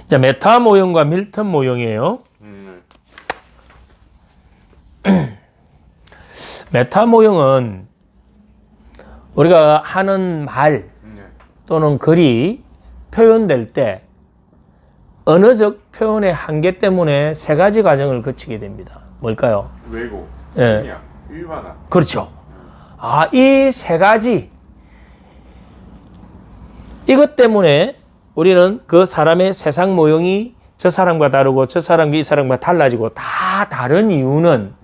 자, 메타 모형과 밀턴 모형이에요. 메타 모형은 우리가 하는 말 또는 글이 표현될 때 언어적 표현의 한계 때문에 세 가지 과정을 거치게 됩니다. 뭘까요? 왜곡, 예. 생략, 일반화. 그렇죠. 이 세 가지 이것 때문에 우리는 그 사람의 세상 모형이 저 사람과 다르고 저 사람과 이 사람과 달라지고 다 다른 이유는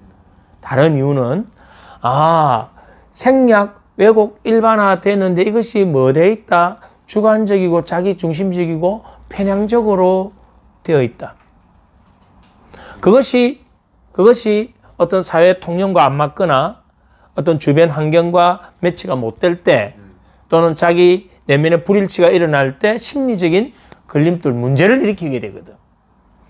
생략, 왜곡, 일반화 되는데 이것이 뭐 되어 있다? 주관적이고 자기 중심적이고 편향적으로 되어 있다. 그것이 어떤 사회 통념과 안 맞거나 어떤 주변 환경과 매치가 못 될 때 또는 자기 내면의 불일치가 일어날 때 심리적인 걸림돌, 문제를 일으키게 되거든.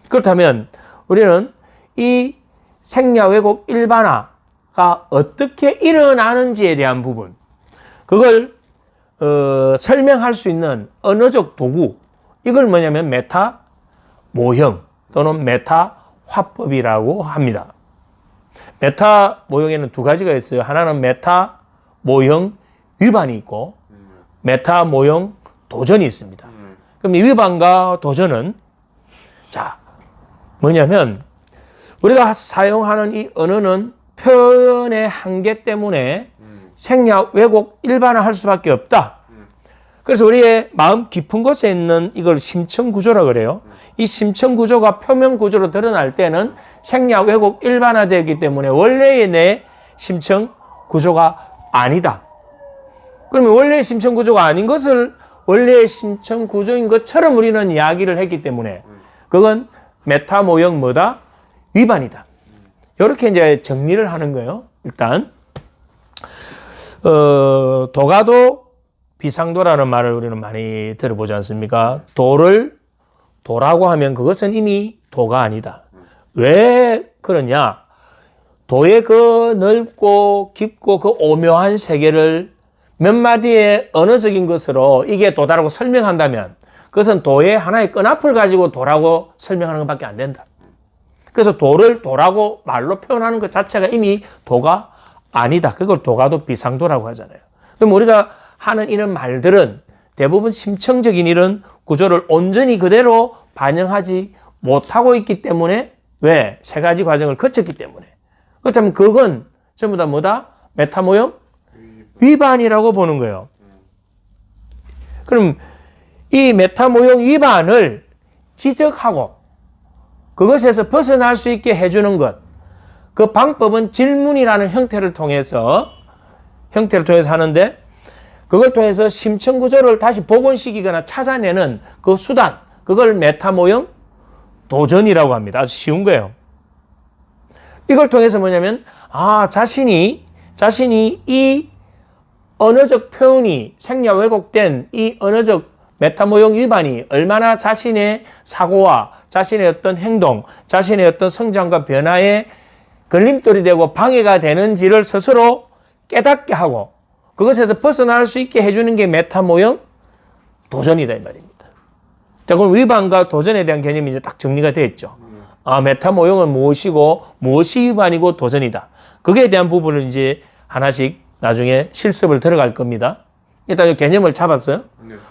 그렇다면 우리는 이 생략, 왜곡, 일반화가 어떻게 일어나는지에 대한 부분, 그걸 설명할 수 있는 언어적 도구, 이걸 뭐냐면 메타 모형 또는 메타 화법이라고 합니다. 메타 모형에는 두 가지가 있어요. 하나는 메타 모형 위반이 있고 메타 모형 도전이 있습니다. 그럼 이 위반과 도전은 뭐냐면 우리가 사용하는 이 언어는 표현의 한계 때문에 생략, 왜곡, 일반화할 수밖에 없다. 그래서 우리의 마음 깊은 곳에 있는 이걸 심층 구조라 그래요. 이 심층 구조가 표면 구조로 드러날 때는 생략, 왜곡, 일반화되기 때문에 원래의 내 심층 구조가 아니다. 그러면 원래의 심층 구조가 아닌 것을 원래의 심층 구조인 것처럼 우리는 이야기를 했기 때문에 그건 메타 모형 뭐다? 위반이다. 이렇게 이제 정리를 하는 거예요. 일단 도가도 비상도라는 말을 우리는 많이 들어보지 않습니까? 도라고 하면 그것은 이미 도가 아니다. 왜 그러냐? 도의 그 넓고 깊고 그 오묘한 세계를 몇 마디의 언어적인 것으로 이게 도다라고 설명한다면 그것은 도의 하나의 끈앞을 가지고 도라고 설명하는 것밖에 안 된다. 그래서 도를 도라고 말로 표현하는 것 자체가 이미 도가 아니다. 그걸 도가도 비상도라고 하잖아요. 그럼 우리가 하는 이런 말들은 대부분 심층적인 이런 구조를 온전히 그대로 반영하지 못하고 있기 때문에 왜? 세 가지 과정을 거쳤기 때문에. 그렇다면 그건 전부 다 뭐다? 메타 모형? 위반이라고 보는 거예요. 그럼 이 메타 모형 위반을 지적하고 그것에서 벗어날 수 있게 해주는 것. 그 방법은 질문이라는 형태를 통해서 하는데 그걸 통해서 심층 구조를 다시 복원시키거나 찾아내는 그 수단, 그걸 메타 모형 도전이라고 합니다. 아주 쉬운 거예요. 이걸 통해서 뭐냐면 자신이 이 언어적 표현이 생략 왜곡된 이 언어적 메타 모형 위반이 얼마나 자신의 사고와 자신의 어떤 행동, 자신의 어떤 성장과 변화에 걸림돌이 되고 방해가 되는지를 스스로 깨닫게 하고 그것에서 벗어날 수 있게 해주는 게 메타 모형 도전이다 이 말입니다. 자, 그럼 위반과 도전에 대한 개념이 이제 딱 정리가 되어 있죠. 메타 모형은 무엇이고 무엇이 위반이고 도전이다. 거기에 대한 부분을 이제 하나씩 나중에 실습을 들어갈 겁니다. 일단 이 개념을 잡았어요.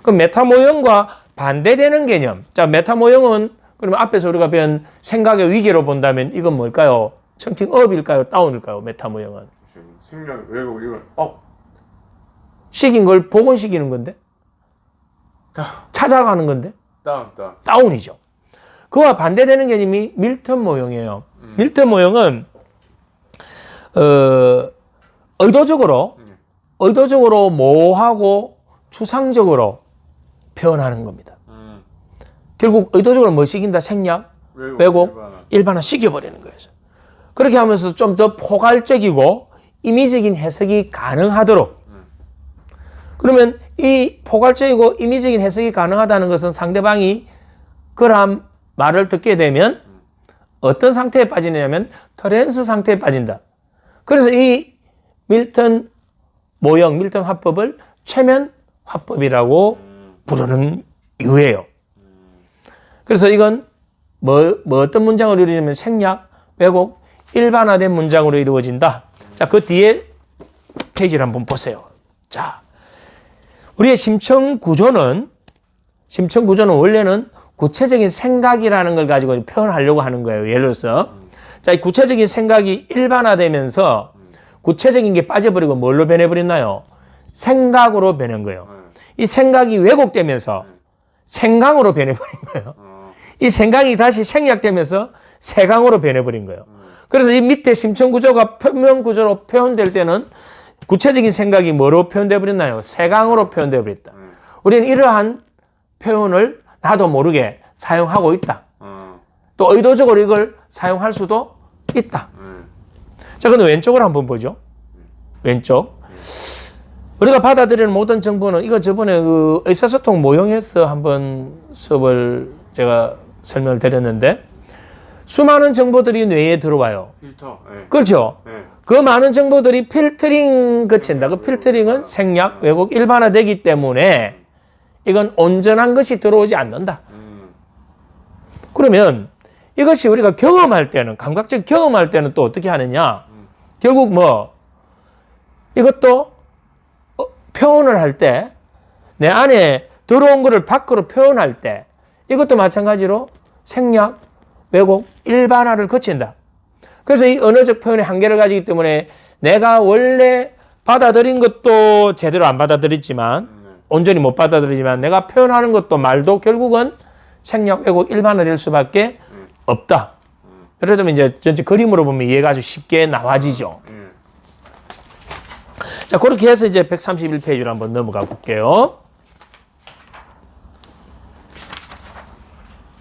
그럼 메타 모형과 반대되는 개념. 자, 메타 모형은 그러면 앞에서 우리가 배운 생각의 위계로 본다면 이건 뭘까요? 청팅 업일까요? 다운일까요? 메타 모형은. 생략, 왜곡, 이건 업. 시킨 걸 복원시키는 건데? 찾아가는 건데? 다운이죠. 그와 반대되는 개념이 밀턴 모형이에요. 밀턴 모형은 의도적으로 모호하고 추상적으로 표현하는 겁니다. 결국 의도적으로 뭐 시킨다? 생략, 왜곡, 일반화 시켜버리는 거예요. 그렇게 하면서 좀 더 포괄적이고 임의적인 해석이 가능하도록. 그러면 이 포괄적이고 임의적인 해석이 가능하다는 것은 상대방이 그러한 말을 듣게 되면 어떤 상태에 빠지냐면 트랜스 상태에 빠진다. 그래서 이 밀턴 모형, 밀턴 화법을 최면 화법이라고 부르는 이유예요. 그래서 이건 뭐 어떤 문장으로 이루어지냐면 생략, 왜곡, 일반화된 문장으로 이루어진다. 자, 그 뒤에 페이지를 한번 보세요. 자, 우리의 심층 구조는 원래는 구체적인 생각이라는 걸 가지고 표현하려고 하는 거예요. 예를 들어서 자, 이 구체적인 생각이 일반화되면서 구체적인 게 빠져버리고 뭘로 변해버렸나요? 생각으로 변한 거예요. 이 생각이 왜곡되면서 생강으로 변해버린 거예요. 이 생각이 다시 생략되면서 세강으로 변해버린 거예요. 그래서 이 밑에 심층 구조가 표면 구조로 표현될 때는 구체적인 생각이 뭐로 표현되어 버렸나요? 세강으로 표현되어 버렸다. 우리는 이러한 표현을 나도 모르게 사용하고 있다. 또 의도적으로 이걸 사용할 수도 있다. 자, 그럼 왼쪽으로 한번 보죠. 왼쪽. 우리가 받아들이는 모든 정보는 이거 저번에 그 의사소통 모형에서 한번 수업을 제가 설명을 드렸는데 수많은 정보들이 뇌에 들어와요. 필터. 네. 그렇죠? 네. 그 많은 정보들이 필터링 거친다. 그 필터링은 생략, 왜곡, 일반화되기 때문에 이건 온전한 것이 들어오지 않는다. 그러면 이것이 우리가 경험할 때는, 감각적 경험할 때는 또 어떻게 하느냐? 결국 뭐 이것도 표현을 할 때, 내 안에 들어온 거를 밖으로 표현할 때 이것도 마찬가지로 생략, 왜곡, 일반화를 거친다. 그래서 이 언어적 표현의 한계를 가지기 때문에 내가 원래 받아들인 것도 제대로 안 받아들였지만 온전히 못 받아들이지만 내가 표현하는 것도 말도 결국은 생략, 왜곡, 일반화될 수밖에 없다. 예를 들면 이제 전체 그림으로 보면 이해가 아주 쉽게 나와지죠. 자, 그렇게 해서 이제 131페이지로 한번 넘어가 볼게요.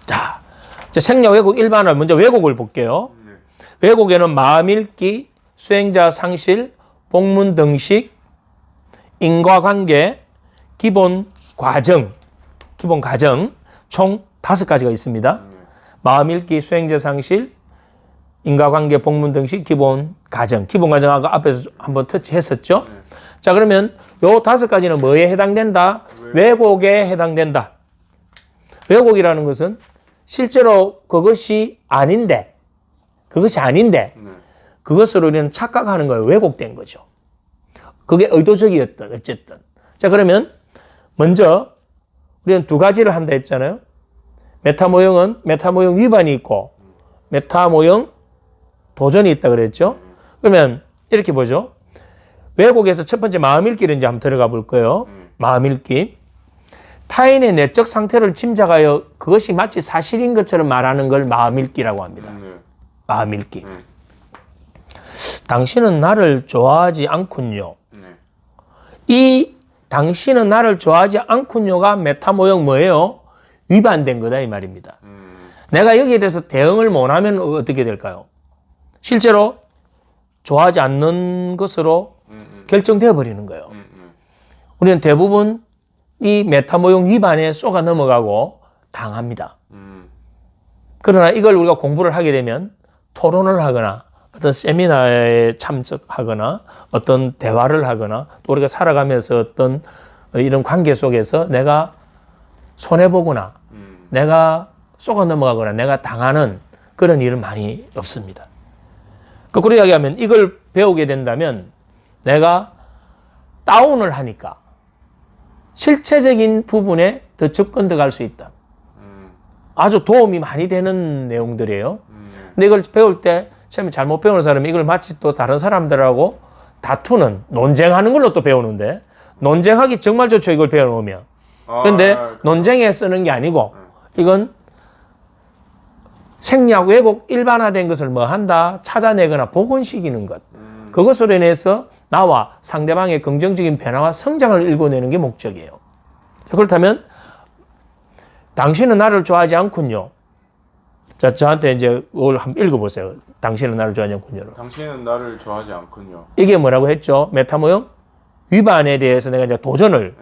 자, 이제 생략, 왜곡, 일반화. 먼저 왜곡을 볼게요. 왜곡에는 마음 읽기, 수행자 상실, 복문 등식, 인과관계, 기본 과정 총 5가지가 있습니다. 마음 읽기, 수행자 상실, 인과관계, 복문 등식, 기본 과정 아까 앞에서 한번 터치했었죠. 자, 그러면 요 5가지는 뭐에 해당된다? 왜곡에 해당된다. 왜곡이라는 것은 실제로 그것이 아닌데 그것으로 우리는 착각하는 거예요. 왜곡된 거죠. 그게 의도적이었던 어쨌든. 자, 그러면 먼저 우리는 2가지를 한다 했잖아요. 메타 모형 위반이 있고 메타 모형 도전이 있다 그랬죠. 그러면 이렇게 보죠. 왜곡에서 첫 번째 마음 읽기를 이제 한번 들어가 볼 거예요. 마음 읽기. 타인의 내적 상태를 짐작하여 그것이 마치 사실인 것처럼 말하는 걸 마음 읽기라고 합니다. 마음 읽기. 당신은 나를 좋아하지 않군요. 이 당신은 나를 좋아하지 않군요가 메타 모형 뭐예요? 위반된 거다 이 말입니다. 내가 여기에 대해서 대응을 못하면 어떻게 될까요? 실제로 좋아하지 않는 것으로 결정되어 버리는 거예요. 우리는 대부분 이 메타 모형 위반에 쏘가 넘어가고 당합니다. 그러나 이걸 우리가 공부를 하게 되면 토론을 하거나 어떤 세미나에 참석하거나 어떤 대화를 하거나 또 우리가 살아가면서 어떤 이런 관계 속에서 내가 손해보거나 내가 쏘가 넘어가거나 내가 당하는 그런 일은 많이 없습니다. 거꾸로 이야기하면 이걸 배우게 된다면 내가 다운을 하니까 실체적인 부분에 더 접근 들어갈 수 있다. 아주 도움이 많이 되는 내용들이에요. 근데 이걸 배울 때 처음에 잘못 배우는 사람이 이걸 마치 또 다른 사람들하고 다투는, 논쟁하는 걸로 또 배우는데 논쟁하기 정말 좋죠, 이걸 배워놓으면. 근데 논쟁에 쓰는 게 아니고 이건 생략, 왜곡, 일반화된 것을 뭐 한다? 찾아내거나 복원시키는 것. 그것으로 인해서 나와 상대방의 긍정적인 변화와 성장을 읽어내는 게 목적이에요. 자, 그렇다면 당신은 나를 좋아하지 않군요. 자, 저한테 이제 이걸 한번 읽어보세요. 당신은 나를 좋아하지 않군요. 당신은 나를 좋아하지 않군요. 이게 뭐라고 했죠? 메타 모형 위반에 대해서 내가 이제 도전을.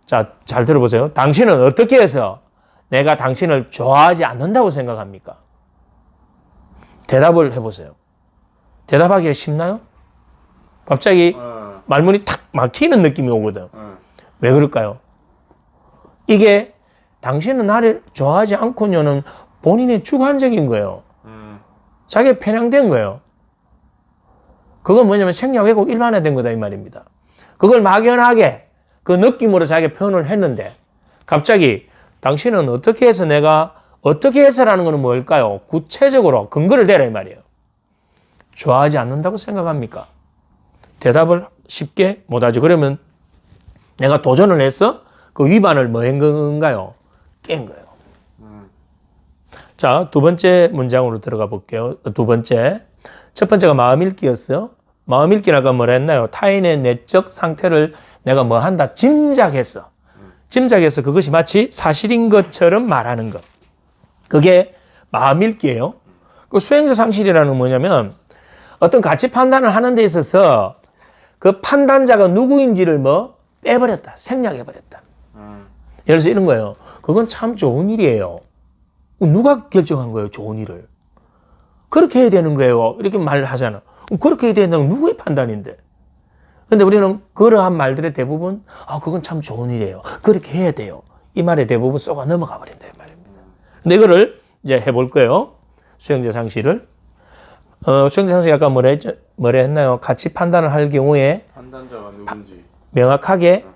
자, 잘 들어보세요. 당신은 어떻게 해서 내가 당신을 좋아하지 않는다고 생각합니까? 대답을 해보세요. 대답하기가 쉽나요? 갑자기 말문이 탁 막히는 느낌이 오거든. 왜 그럴까요? 이게 당신은 나를 좋아하지 않군요는 본인의 주관적인 거예요. 자기가 편향된 거예요. 그건 뭐냐면 생략 왜곡 일반화된 거다 이 말입니다. 그걸 막연하게 그 느낌으로 자기가 표현을 했는데 갑자기 당신은 어떻게 해서 내가 어떻게 해서라는 거는 뭘까요? 구체적으로 근거를 대라 이 말이에요. 좋아하지 않는다고 생각합니까? 대답을 쉽게 못하죠. 그러면 내가 도전을 해서 그 위반을 뭐 한 건가요? 깬 거예요. 자, 두 번째 문장으로 들어가 볼게요. 두 번째. 첫 번째가 마음 읽기였어요. 마음 읽기는 아까 뭐라 했나요? 타인의 내적 상태를 내가 뭐 한다? 짐작했어. 짐작해서 그것이 마치 사실인 것처럼 말하는 것. 그게 마음 읽기예요. 그 수행자 상실이라는 건 뭐냐면 어떤 가치 판단을 하는 데 있어서 그 판단자가 누구인지를 뭐 빼버렸다. 생략해버렸다. 예를 들어서 이런 거예요. 그건 참 좋은 일이에요. 누가 결정한 거예요? 좋은 일을. 그렇게 해야 되는 거예요. 이렇게 말을 하잖아. 그렇게 해야 된다는 건 누구의 판단인데. 근데 우리는 그러한 말들의 대부분 그건 참 좋은 일이에요. 그렇게 해야 돼요. 이 말에 대부분 쏘가 넘어가 버린다 이 말입니다. 근데 이거를 이제 해볼 거예요. 수행자 상실을. 수행자 상실이 아까 뭐라 했나요? 가치 판단을 할 경우에 판단자가 누군지 명확하게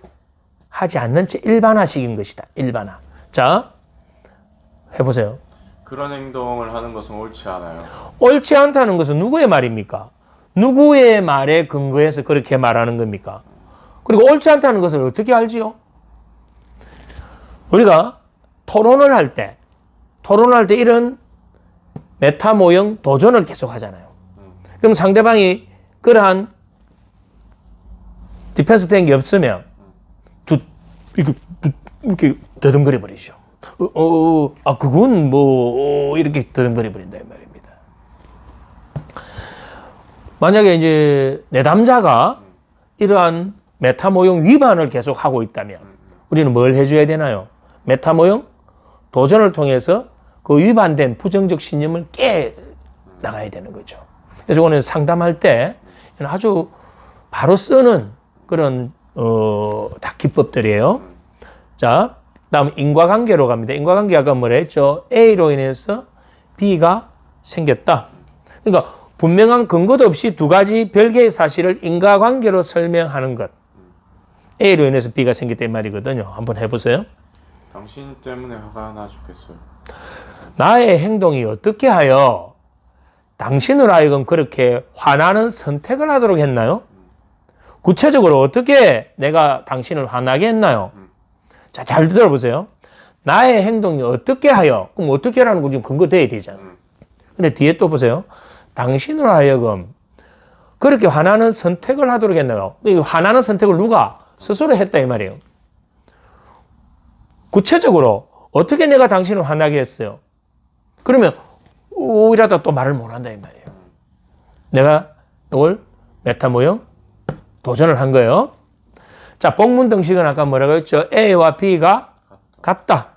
하지 않는 채 일반화식인 것이다. 일반화. 자, 해보세요. 그런 행동을 하는 것은 옳지 않아요. 옳지 않다는 것은 누구의 말입니까? 누구의 말에 근거해서 그렇게 말하는 겁니까? 그리고 옳지 않다는 것을 어떻게 알지요? 우리가 토론을 할 때 이런 메타 모형 도전을 계속 하잖아요. 그럼 상대방이 그러한 디펜스 된 게 없으면 이렇게 더듬거려 버리죠. 그건 이렇게 더듬거려 버린다 이 말입니다. 만약에 이제 내담자가 이러한 메타 모형 위반을 계속 하고 있다면 우리는 뭘 해줘야 되나요? 메타 모형 도전을 통해서 그 위반된 부정적 신념을 깨 나가야 되는 거죠. 그래서 오늘 상담할 때 아주 바로 쓰는 그런 다 기법들이에요. 자, 다음 인과관계로 갑니다. 인과관계 아까 뭐라 했죠? A로 인해서 B가 생겼다. 그러니까 분명한 근거도 없이 두 가지 별개의 사실을 인과관계로 설명하는 것. A로 인해서 B가 생겼단 말이거든요. 한번 해보세요. 당신 때문에 화가 나 죽겠어요. 나의 행동이 어떻게 하여 당신을 하여금 그렇게 화나는 선택을 하도록 했나요? 구체적으로 어떻게 내가 당신을 화나게 했나요? 자, 잘 들어보세요. 나의 행동이 어떻게 하여, 그럼 어떻게 하라는 거 지금 근거 돼야 되잖아요. 근데 뒤에 또 보세요. 당신을 하여금 그렇게 화나는 선택을 하도록 했나요? 이 화나는 선택을 누가 스스로 했다 이 말이에요. 구체적으로 어떻게 내가 당신을 화나게 했어요? 그러면 이러다 또 말을 못 한다 이 말이에요. 내가 이걸 메타 모형 도전을 한 거예요. 자, 복문등식은 아까 뭐라고 했죠? A와 B가 같다.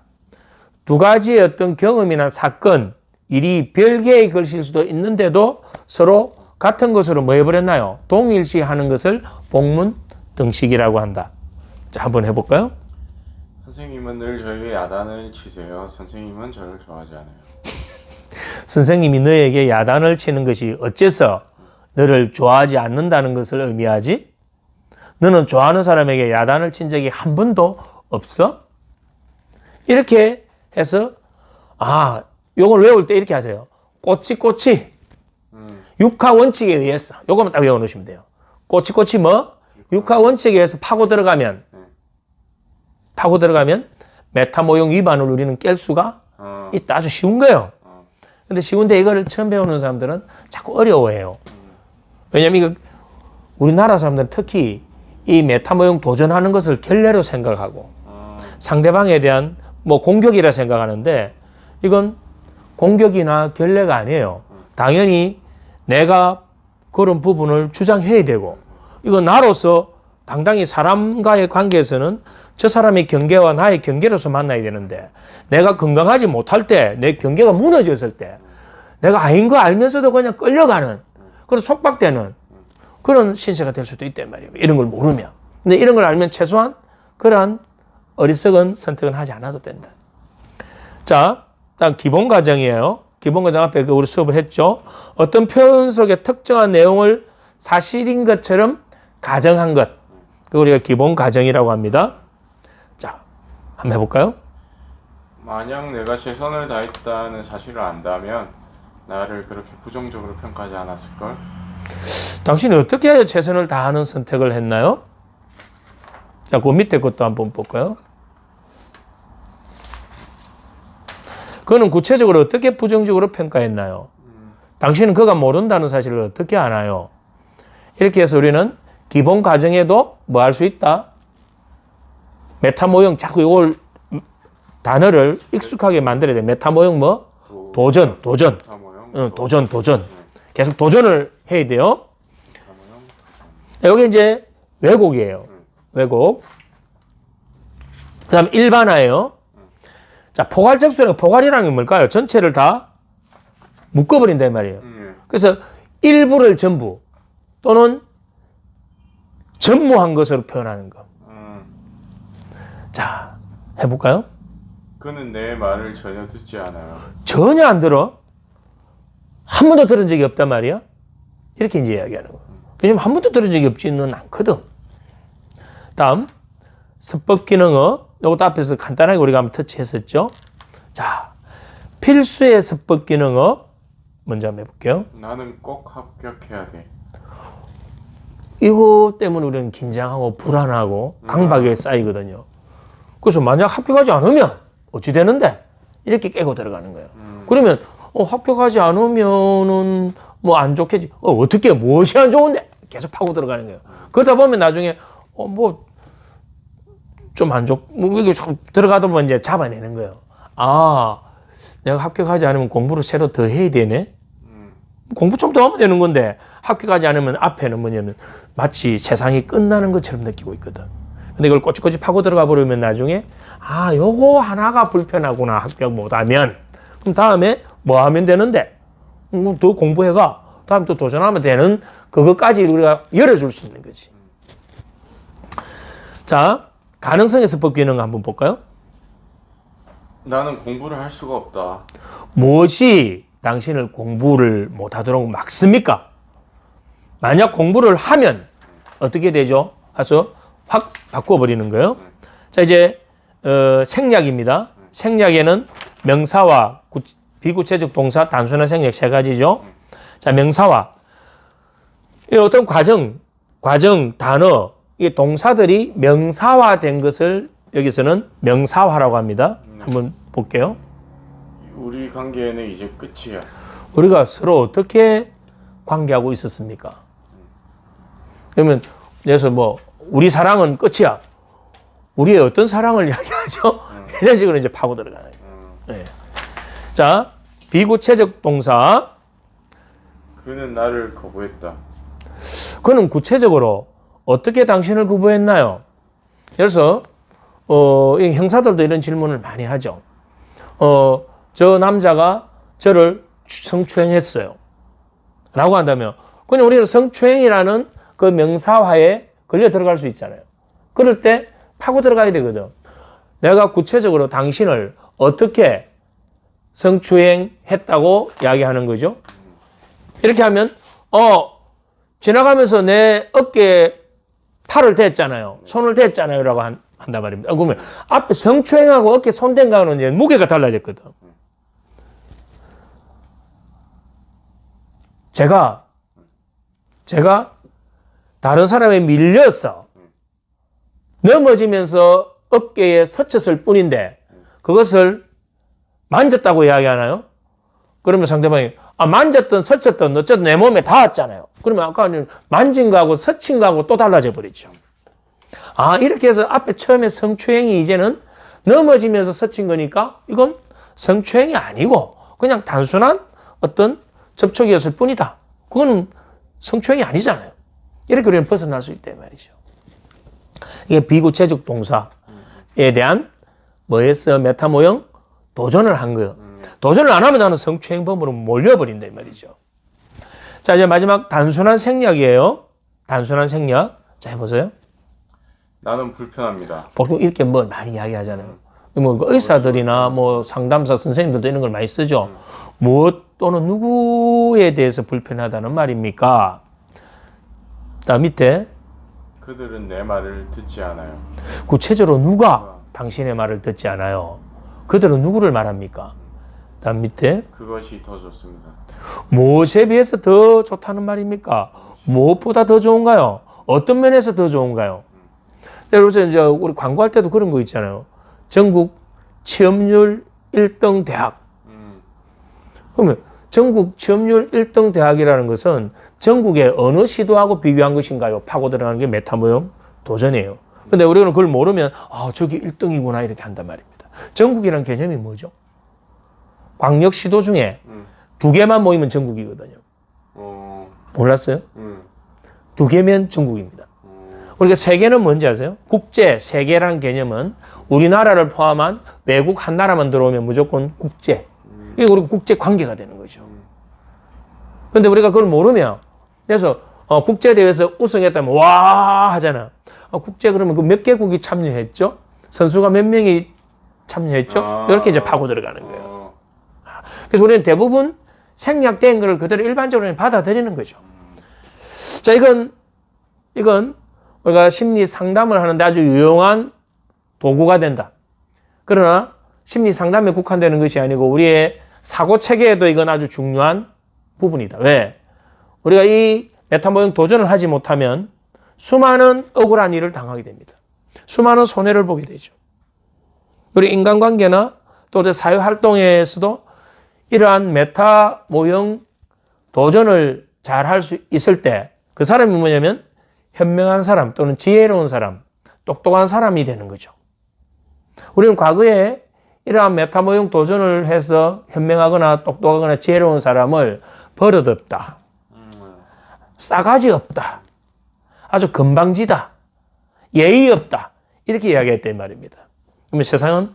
두 가지의 어떤 경험이나 사건, 일이 별개의 것일 수도 있는데도 서로 같은 것으로 뭐 해버렸나요? 동일시하는 것을 복문등식이라고 한다. 자, 한번 해볼까요? 선생님은 늘 저에게 야단을 치세요. 선생님은 저를 좋아하지 않아요. 선생님이 너에게 야단을 치는 것이 어째서 너를 좋아하지 않는다는 것을 의미하지? 너는 좋아하는 사람에게 야단을 친 적이 한 번도 없어? 이렇게 해서 요걸 외울 때 이렇게 하세요. 꼬치꼬치 육하 원칙에 의해서 요거만 딱 외워놓으시면 돼요. 꼬치꼬치 뭐? 육하 원칙에 의해서 파고 들어가면 메타 모형 위반을 우리는 깰 수가 있다. 아주 쉬운 거예요. 근데 쉬운데 이거를 처음 배우는 사람들은 자꾸 어려워해요. 왜냐면 이거 우리나라 사람들은 특히 이 메타 모형 도전하는 것을 결례로 생각하고 상대방에 대한 공격이라 생각하는데 이건 공격이나 결례가 아니에요. 당연히 내가 그런 부분을 주장해야 되고 이건 나로서 당당히 사람과의 관계에서는 저 사람의 경계와 나의 경계로서 만나야 되는데 내가 건강하지 못할 때, 내 경계가 무너졌을 때 내가 아닌 거 알면서도 그냥 끌려가는 그런 속박되는 그런 신세가 될 수도 있단 말이에요. 이런 걸 모르면. 근데 이런 걸 알면 최소한 그러한 어리석은 선택은 하지 않아도 된다. 자, 일단 기본 과정이에요. 기본 과정 앞에 우리 수업을 했죠. 어떤 표현 속의 특정한 내용을 사실인 것처럼 가정한 것. 그걸 우리가 기본 과정이라고 합니다. 자, 한번 해볼까요? 만약 내가 최선을 다했다는 사실을 안다면 나를 그렇게 부정적으로 평가하지 않았을걸? 당신이 어떻게 최선을 다하는 선택을 했나요? 자, 그 밑에 것도 한번 볼까요? 그는 구체적으로 어떻게 부정적으로 평가했나요? 당신은 그가 모른다는 사실을 어떻게 아나요? 이렇게 해서 우리는 기본 과정에도 뭐 할 수 있다? 메타 모형, 자꾸 이걸 단어를 익숙하게 만들어야 돼. 메타 모형 뭐? 도전. 메타 모형, 도전. 계속 도전을 해야 돼요. 메타 모형, 도전. 여기 이제 왜곡이에요. 왜곡. 그 다음 일반화예요. 자, 포괄적 수령, 포괄이라는 게 뭘까요? 전체를 다 묶어버린단 말이에요. 그래서 일부를 전부 또는 전무한 것으로 표현하는 거. 자, 해볼까요? 그는 내 말을 전혀 듣지 않아요. 전혀 안 들어. 한 번도 들은 적이 없단 말이야. 이렇게 이제 이야기하는 거. 왜냐면 한 번도 들은 적이 없지는 않거든. 다음, 서법 기능어. 이것도 앞에서 간단하게 우리가 한번 터치했었죠. 자, 필수의 서법 기능어. 먼저 한번 해볼게요. 나는 꼭 합격해야 돼. 이거 때문에 우리는 긴장하고 불안하고 강박에 쌓이거든요. 그래서 만약 합격하지 않으면 어찌 되는데? 이렇게 깨고 들어가는 거예요. 그러면 합격하지 않으면은 뭐 안 좋겠지. 어떻게 무엇이 안 좋은데? 계속 파고 들어가는 거예요. 그러다 보면 나중에 뭐 좀 안 좋, 뭐 이게 들어가다 보면 이제 잡아내는 거예요. 아, 내가 합격하지 않으면 공부를 새로 더 해야 되네. 공부 좀 더 하면 되는 건데 합격하지 않으면 앞에는 뭐냐면 마치 세상이 끝나는 것처럼 느끼고 있거든. 근데 이걸 꼬치꼬치 파고 들어가 버리면 나중에 아, 요거 하나가 불편하구나. 합격 못하면. 그럼 다음에 뭐 하면 되는데? 더 공부해가. 다음에 또 도전하면 되는 그것까지 우리가 열어줄 수 있는 거지. 자, 가능성의 서법 기능 한번 볼까요? 나는 공부를 할 수가 없다. 무엇이 당신을 공부를 못하도록 막습니까? 만약 공부를 하면 어떻게 되죠? 해서 확 바꿔버리는 거예요. 자, 이제 생략입니다. 생략에는 명사와 비구체적 동사, 단순한 생략 세 가지죠. 자, 명사와 이 어떤 과정, 단어, 이 동사들이 명사화된 것을 여기서는 명사화라고 합니다. 한번 볼게요. 우리 관계는 이제 끝이야. 우리가 서로 어떻게 관계하고 있었습니까? 그러면 그래서 뭐 우리 사랑은 끝이야. 우리의 어떤 사랑을 이야기하죠? 이런 식으로 이제 파고 들어가는 거예요. 네. 자, 비구체적 동사. 그는 나를 거부했다. 그는 구체적으로 어떻게 당신을 거부했나요? 그래서 이 형사들도 이런 질문을 많이 하죠. 저 남자가 저를 성추행했어요. 라고 한다면 그냥 우리는 성추행이라는 그 명사화에 걸려 들어갈 수 있잖아요. 그럴 때 파고 들어가야 되거든. 내가 구체적으로 당신을 어떻게 성추행했다고 이야기하는 거죠. 이렇게 하면 지나가면서 내 어깨에 팔을 댔잖아요. 손을 댔잖아요. 라고 한단 말입니다. 그러면 앞에 성추행하고 어깨 손댄 거는 이제 무게가 달라졌거든. 제가 다른 사람에 밀려서 넘어지면서 어깨에 스쳤을 뿐인데 그것을 만졌다고 이야기하나요? 그러면 상대방이 만졌든 스쳤든 어쨌든 내 몸에 닿았잖아요. 그러면 아까 만진 거하고 스친 거하고 또 달라져 버리죠. 이렇게 해서 앞에 처음에 성추행이 이제는 넘어지면서 스친 거니까 이건 성추행이 아니고 그냥 단순한 어떤 접촉이었을 뿐이다. 그거는 성추행이 아니잖아요. 이렇게 우리는 벗어날 수 있단 말이죠. 이게 비구체적 동사에 대한 뭐였어요? 메타 모형? 도전을 한 거예요. 도전을 안 하면 나는 성추행범으로 몰려버린다 이 말이죠. 자, 이제 마지막 단순한 생략이에요. 단순한 생략. 자, 해보세요. 나는 불편합니다. 보통 이렇게 뭐 많이 이야기하잖아요. 뭐 의사들이나 뭐 상담사 선생님들도 이런 걸 많이 쓰죠. 무엇 또는 누구에 대해서 불편하다는 말입니까? 다음 밑에 그들은 내 말을 듣지 않아요. 구체적으로 누가 당신의 말을 듣지 않아요. 그들은 누구를 말합니까? 다음 밑에 그것이 더 좋습니다. 무엇에 비해서 더 좋다는 말입니까? 무엇보다 더 좋은가요? 어떤 면에서 더 좋은가요? 그래서 이제 우리 광고할 때도 그런 거 있잖아요. 전국 취업률 1등 대학. 그러면 전국 취업률 1등 대학이라는 것은 전국의 어느 시도하고 비교한 것인가요? 파고 들어가는 게 메타 모형 도전이에요. 근데 우리는 그걸 모르면 저기 1등이구나 이렇게 한단 말입니다. 전국이라는 개념이 뭐죠? 광역 시도 중에 2개만 모이면 전국이거든요. 몰랐어요? 2개면 전국입니다. 우리가 세계는 뭔지 아세요? 국제, 세계라는 개념은 우리나라를 포함한 외국 한 나라만 들어오면 무조건 국제. 이게 우리 국제 관계가 되는 거죠. 근데 우리가 그걸 모르면, 그래서 국제대회에서 우승했다면 와 하잖아. 국제 그러면 그 몇 개국이 참여했죠? 선수가 몇 명이 참여했죠? 이렇게 이제 파고 들어가는 거예요. 그래서 우리는 대부분 생략된 거를 그대로 일반적으로 받아들이는 거죠. 자, 이건 우리가 심리 상담을 하는데 아주 유용한 도구가 된다. 그러나 심리 상담에 국한되는 것이 아니고 우리의 사고 체계에도 이건 아주 중요한 부분이다. 왜? 우리가 이 메타 모형 도전을 하지 못하면 수많은 억울한 일을 당하게 됩니다. 수많은 손해를 보게 되죠. 우리 인간관계나 또 사회 활동에서도 이러한 메타 모형 도전을 잘 할 수 있을 때 그 사람이 뭐냐면 현명한 사람 또는 지혜로운 사람, 똑똑한 사람이 되는 거죠. 우리는 과거에 이러한 메타 모형 도전을 해서 현명하거나 똑똑하거나 지혜로운 사람을 버릇없다, 싸가지 없다, 아주 건방지다, 예의 없다 이렇게 이야기했단 말입니다. 그러면 세상은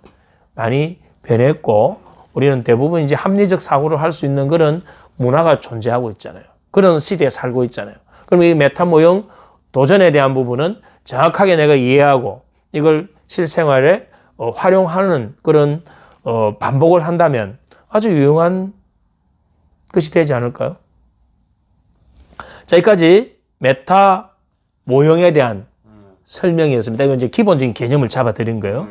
많이 변했고 우리는 대부분 이제 합리적 사고를 할 수 있는 그런 문화가 존재하고 있잖아요. 그런 시대에 살고 있잖아요. 그럼 이 메타 모형 도전에 대한 부분은 정확하게 내가 이해하고 이걸 실생활에 활용하는 그런 반복을 한다면 아주 유용한 것이 되지 않을까요? 자, 여기까지 메타 모형에 대한 설명이었습니다. 이건 이제 기본적인 개념을 잡아드린 거예요.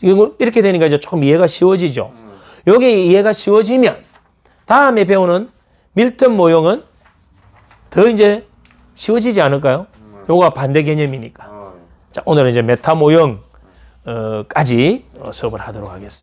이렇게 되니까 이제 조금 이해가 쉬워지죠. 여기 이해가 쉬워지면 다음에 배우는 밀턴 모형은 더 이제 쉬워지지 않을까요? 요거가 반대 개념이니까. 자, 오늘은 이제 메타 모형까지 수업을 하도록 하겠습니다.